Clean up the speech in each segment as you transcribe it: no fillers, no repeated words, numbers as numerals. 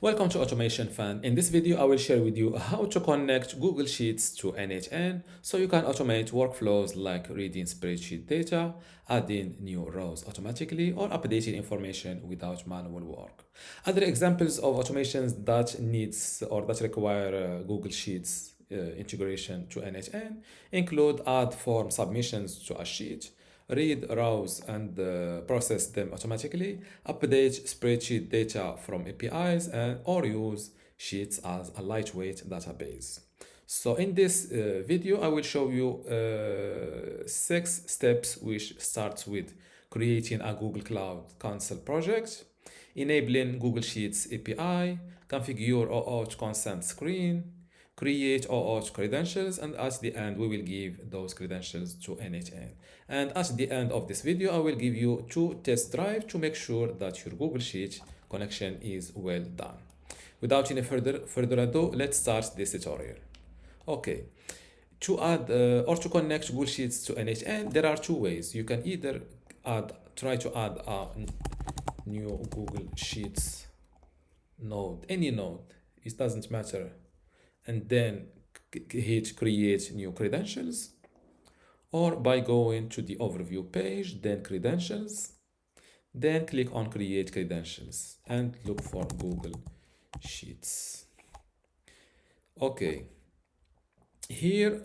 Welcome to Automation Fan. In this video, I will share with you how to connect Google Sheets to n8n so you can automate workflows like reading spreadsheet data, adding new rows automatically, or updating information without manual work. Other examples of automations that needs or that require Google Sheets integration to n8n include add form submissions to a sheet, read rows and process them automatically, update spreadsheet data from APIs, or use Sheets as a lightweight database. So in this video, I will show you 6 steps, which starts with creating a Google Cloud Console project, enabling Google Sheets API, configure OAuth consent screen, create OAuth credentials, and at the end we will give those credentials to n8n. And at the end of this video, I will give you 2 test drives to make sure that your Google Sheet connection is well done. Without any further ado, let's start this tutorial. Okay, to add or to connect Google Sheets to n8n, there are 2 ways. You can either try to add a new Google Sheets node, any node, it doesn't matter, and then hit create new credentials, or by going to the overview page, then credentials, then click on create credentials and look for Google Sheets. Okay, here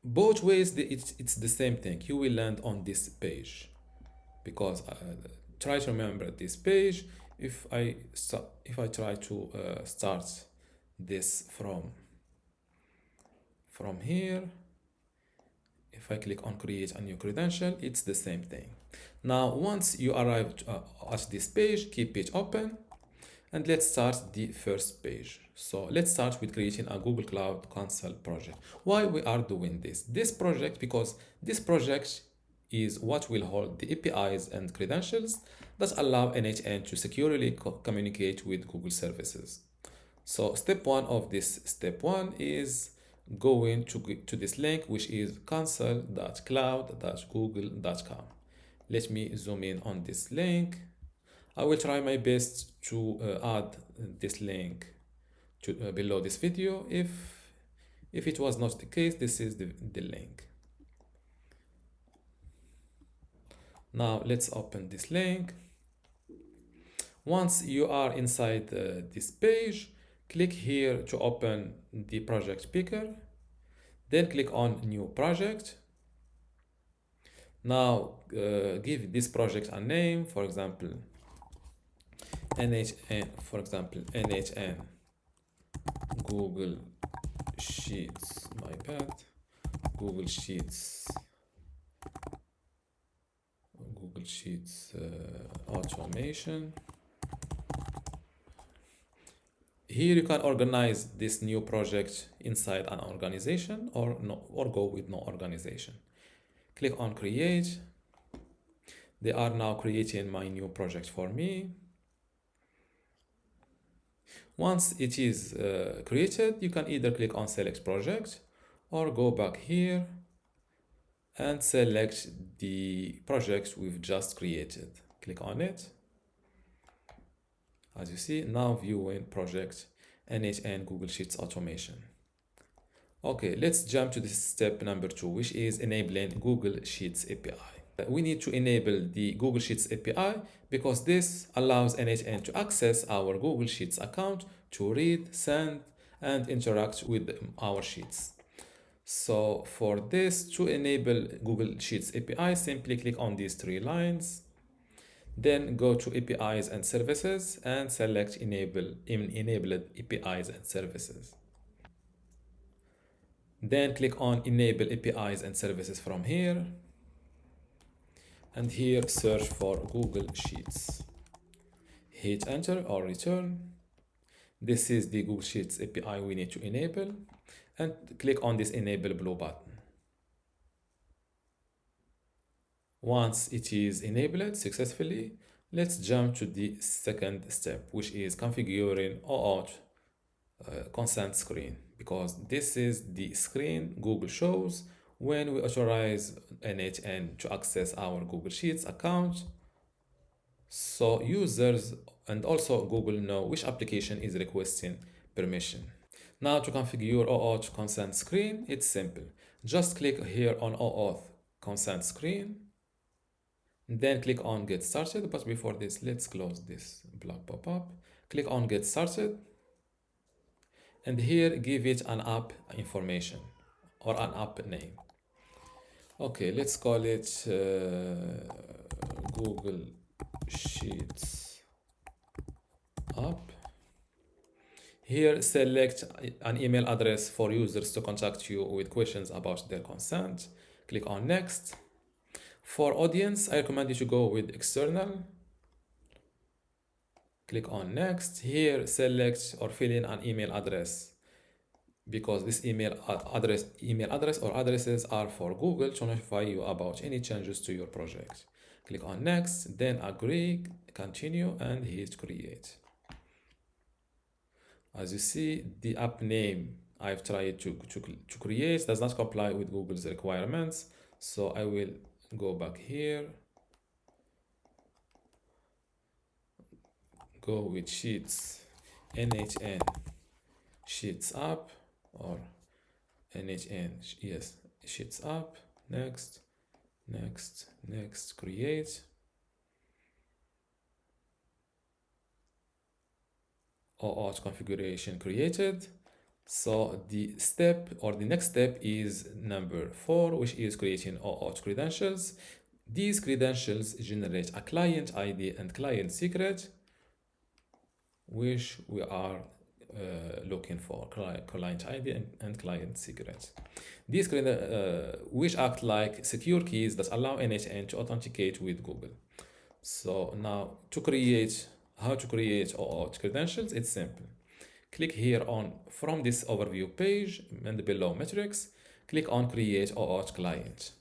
both ways it's the same thing. You will land on this page because try to remember this page. If I try to start this from here, if I click on create a new credential, it's the same thing. Now once you arrived at this page, keep it open and let's start the first page. So let's start with creating a Google Cloud Console project. Why we are doing this project? Because this project is what will hold the APIs and credentials that allow n8n to securely communicate with Google services. So step 1 of this step 1 is going to this link, which is console.cloud.google.com. Let me zoom in on this link. I will try my best to add this link to below this video. If it was not the case, this is the link. Now let's open this link. Once you are inside this page, click here to open the project picker, then click on new project. Now give this project a name, for example n8n Google Sheets, my bad, Google Sheets automation. Here you can organize this new project inside an organization or go with no organization. Click on create. They are now creating my new project for me. Once it is created, you can either click on select project or go back here and select the project we've just created. Click on it. As you see, now viewing project n8n Google Sheets automation. Okay, let's jump to this step number 2, which is enabling Google Sheets API. We need to enable the Google Sheets API because this allows n8n to access our Google Sheets account to read, send, and interact with our sheets. So for this, to enable Google Sheets API, simply click on these 3 lines. Then go to APIs and services and select enabled APIs and services. Then click on enable APIs and services from here. And here search for Google Sheets. Hit enter or return. This is the Google Sheets API we need to enable. And click on this enable blue button. Once it is enabled successfully, let's jump to the second step, which is configuring OAuth consent screen, because this is the screen Google shows when we authorize n8n to access our Google Sheets account. So users and also Google know which application is requesting permission. Now to configure OAuth consent screen, it's simple. Just click here on OAuth consent screen, then click on get started. But before this, let's close this block pop-up. Click on get started, and here give it an app information or an app name. Okay, let's call it Google Sheets app. Here, select an email address for users to contact you with questions about their consent. Click on next. For audience, I recommend you to go with external. Click on next. Here, select or fill in an email address, because this email address or addresses are for Google to notify you about any changes to your project. Click on next, then agree, continue, and hit create. As you see, the app name I've tried to create does not comply with Google's requirements. So I will go back here, go with Sheets, n8n Sheets app, or n8n, yes, Sheets app, next, create. OAuth configuration created. So the step or the next step is number 4, which is creating OAuth credentials. These credentials generate a client ID and client secret, which we are looking for, client ID and client secret. These which act like secure keys that allow n8n to authenticate with Google. So now how to create OAuth credentials, it's simple. Click here on from this overview page and below metrics, click on create OAuth client.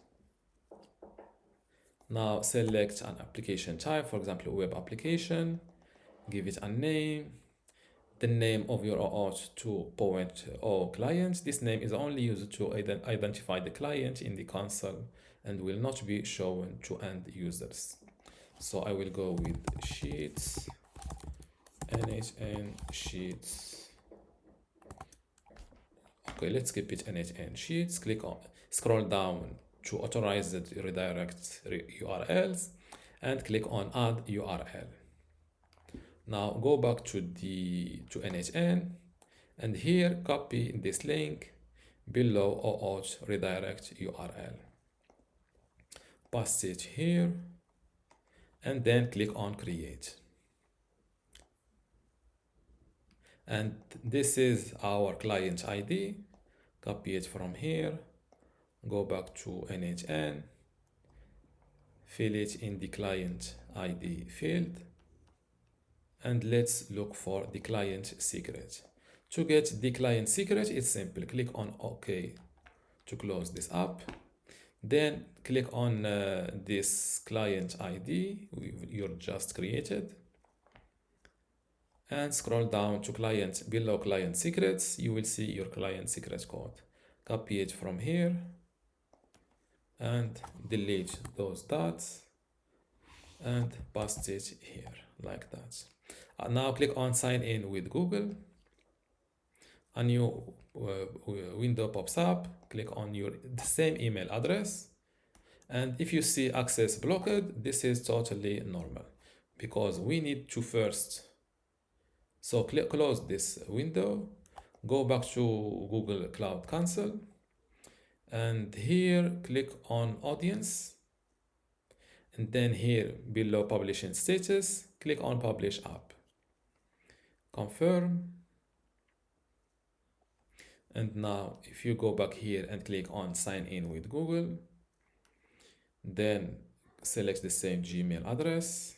Now select an application type, for example, web application, give it a name, the name of your OAuth 2.0 client. This name is only used to identify the client in the console and will not be shown to end users. So I will go with Sheets, n8n Sheets. Okay, let's skip it, n8n Sheets. Click on, scroll down to authorize the redirect URLs and click on add URL. Now go back to n8n and here copy this link below OAuth redirect URL. Paste it here and then click on create. And this is our client ID. Copy it from here, go back to n8n, fill it in the client ID field, and let's look for the client secret. To get the client secret, it's simple. Click on OK to close this app. Then click on this client ID you just created and scroll down to client. Below client secrets, you will see your client secret code. Copy it from here and delete those dots and paste it here like that. Now click on sign in with Google. A new window pops up. Click on the same email address, and if you see access blocked, this is totally normal because we need to first. So close this window, go back to Google Cloud Console, and here click on audience, and then here below publishing status, click on publish app. Confirm. And now if you go back here and click on sign in with Google, then select the same Gmail address,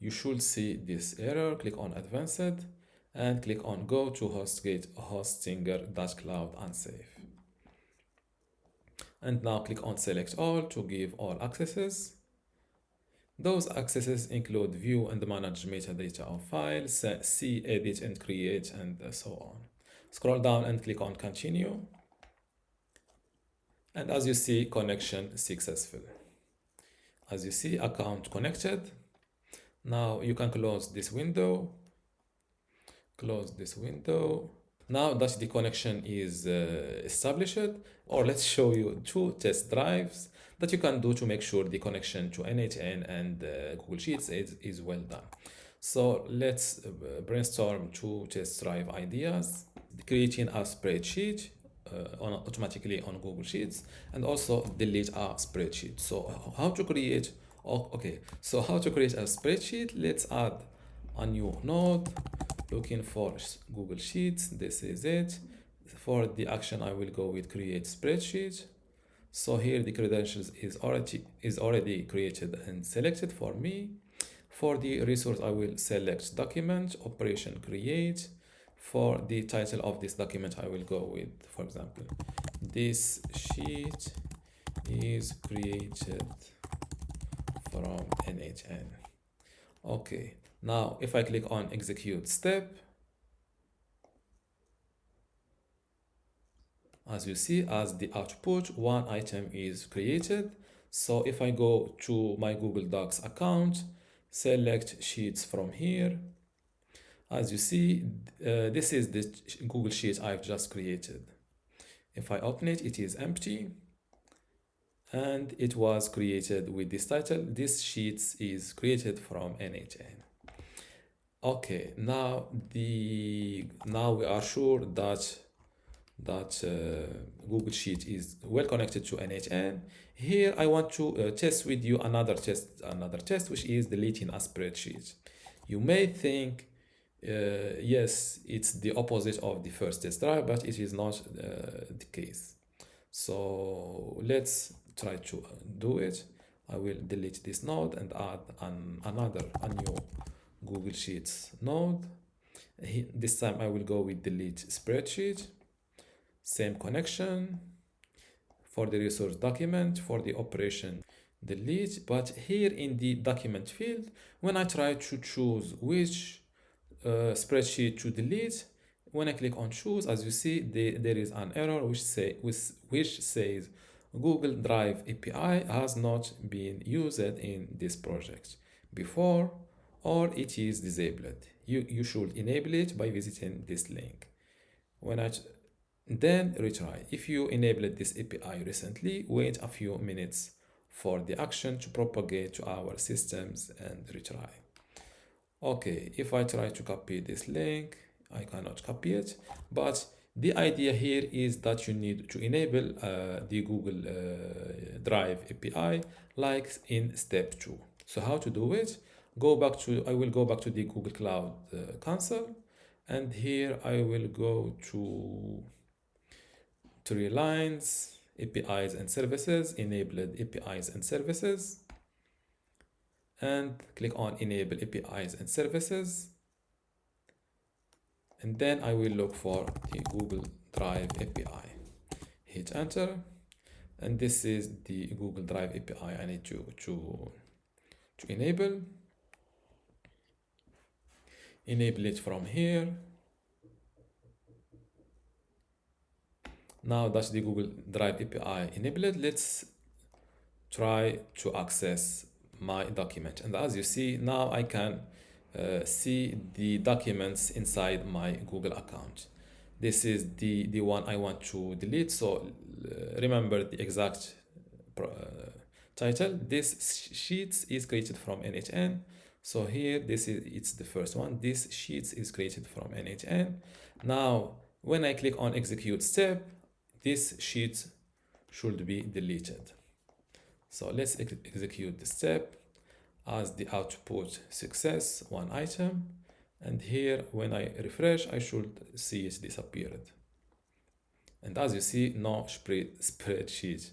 you should see this error. Click on advanced and click on go to hostinger.cloud unsafe. And now click on select all to give all accesses. Those accesses include view and manage metadata of files, see, edit and create, and so on. Scroll down and click on continue. And as you see, connection successful. As you see, account connected. Now you can close this window, Now that the connection is established, or let's show you two test drives that you can do to make sure the connection to n8n and Google Sheets is well done. So let's brainstorm two test drive ideas, creating a spreadsheet automatically on Google Sheets, and also delete a spreadsheet. So how to create, so how to create a spreadsheet? Let's add a new node, looking for Google Sheets. This is it. For the action, I will go with create spreadsheet. So here the credentials is already created and selected for me. For the resource, I will select document, operation create. For the title of this document, I will go with, for example, this sheet is created from n8n. Okay, now if I click on execute step, as you see, as the output, one item is created. So if I go to my Google Docs account, select sheets from here, as you see, this is the Google Sheet I've just created. If I open it, it is empty, and it was created with this title. This sheet is created from n8n. Okay, now we are sure that Google Sheet is well connected to n8n. Here I want to test with you another test, which is deleting a spreadsheet. You may think, yes, it's the opposite of the first test drive, but it is not the case. So let's try to do it. I will delete this node and add a new Google Sheets node. This time I will go with delete spreadsheet. Same connection. For the resource document, for the operation delete. But here in the document field, when I try to choose which spreadsheet to delete, when I click on choose, as you see, there is an error which says Google Drive API has not been used in this project before, or it is disabled. You should enable it by visiting this link. Then retry. If you enabled this API recently, wait a few minutes for the action to propagate to our systems and retry. Okay, if I try to copy this link, I cannot copy it, but the idea here is that you need to enable the Google Drive API like in step 2. So how to do it? I will go back to the Google Cloud console, and here I will go to 3 lines, APIs and services, enabled APIs and services, and click on enable APIs and services. And then I will look for the Google Drive API. Hit enter, and this is the Google Drive API I need to enable. Enable it from here. Now that's the Google Drive API enabled. Let's try to access my document. And as you see, now I can see the documents inside my Google account. This is the one I want to delete. So remember the exact title. This sheet is created from n8n. So here, it's the first one. This sheet is created from n8n. Now, when I click on execute step, this sheet should be deleted. So let's execute the step. As the output success, one item. And here, when I refresh, I should see it disappeared. And as you see, no spreadsheet.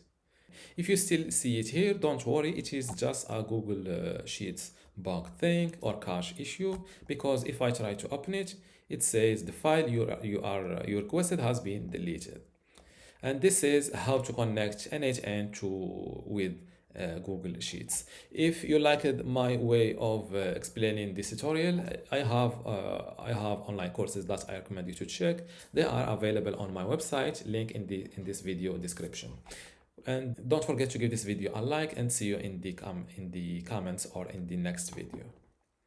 If you still see it here, don't worry, it is just a Google Sheets bug thing or cache issue, because if I try to open it, it says the file you requested has been deleted. And this is how to connect n8n with Google Sheets. If you liked my way of explaining this tutorial, I have online courses that I recommend you to check. They are available on my website, link in this video description. And don't forget to give this video a like, and see you in the comments or in the next video.